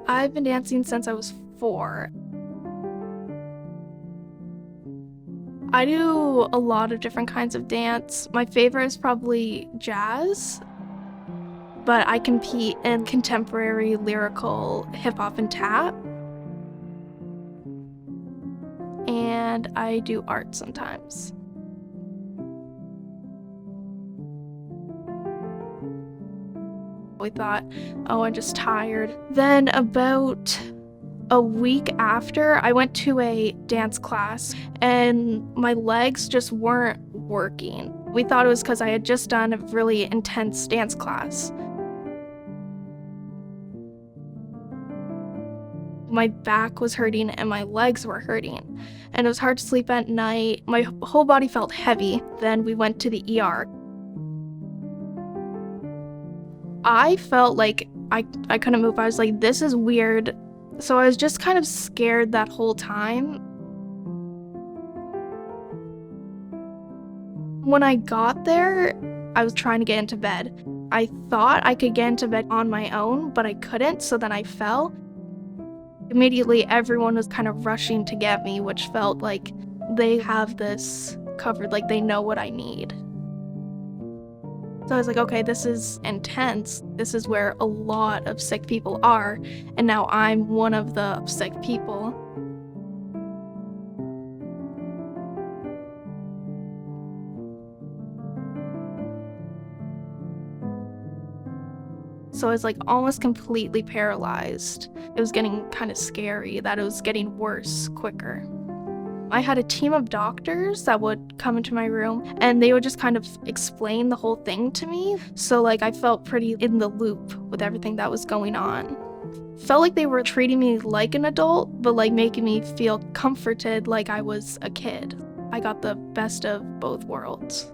I've been dancing since I was 4. I do a lot of different kinds of dance. My favorite is probably jazz, but I compete in contemporary, lyrical, hip-hop, and tap. And I do art sometimes. We thought, oh, I'm just tired. Then about a week after, I went to a dance class and my legs just weren't working. We thought it was because I had just done a really intense dance class. My back was hurting and my legs were hurting, and it was hard to sleep at night. My whole body felt heavy. Then we went to the ER. I felt like I couldn't move. I was like, this is weird. So I was just kind of scared that whole time. When I got there, I was trying to get into bed. I thought I could get into bed on my own, but I couldn't, so then I fell. Immediately, everyone was kind of rushing to get me, which felt like they have this covered, like they know what I need. So I was like, okay, this is intense. This is where a lot of sick people are, and now I'm one of the sick people. So I was like almost completely paralyzed. It was getting kind of scary that it was getting worse quicker. I had a team of doctors that would come into my room and they would just kind of explain the whole thing to me. So like I felt pretty in the loop with everything that was going on. Felt like they were treating me like an adult, but like making me feel comforted like I was a kid. I got the best of both worlds.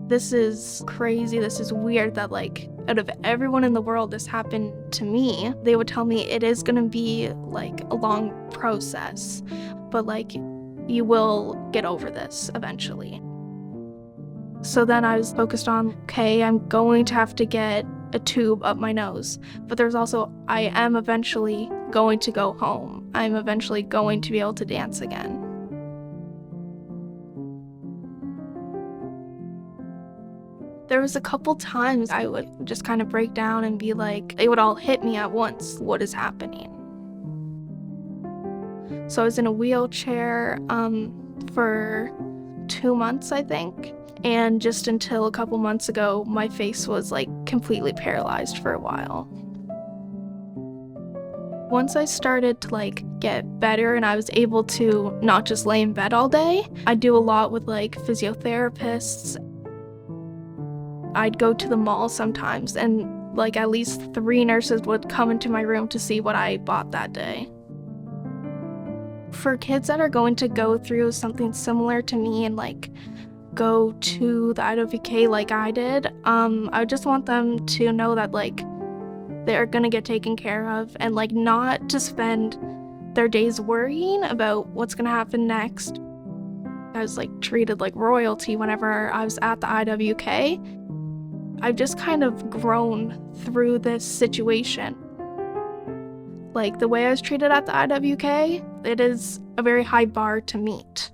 This is crazy, this is weird that like out of everyone in the world this happened to me. They would tell me it is gonna be like a long process, but like you will get over this eventually. So then I was focused on, okay, I'm going to have to get a tube up my nose, but there's also, I am eventually going to go home. I'm eventually going to be able to dance again. There was a couple times I would just kind of break down and be like, it would all hit me at once, what is happening? So I was in a wheelchair for 2 months, I think. And just until a couple months ago, my face was like completely paralyzed for a while. Once I started to like get better and I was able to not just lay in bed all day, I do a lot with like physiotherapists. I'd go to the mall sometimes and like at least 3 nurses would come into my room to see what I bought that day. For kids that are going to go through something similar to me and like go to the IWK like I did, I just want them to know that like they're gonna get taken care of and like not to spend their days worrying about what's gonna happen next. I was like treated like royalty whenever I was at the IWK. I've just kind of grown through this situation. Like the way I was treated at the IWK, it is a very high bar to meet.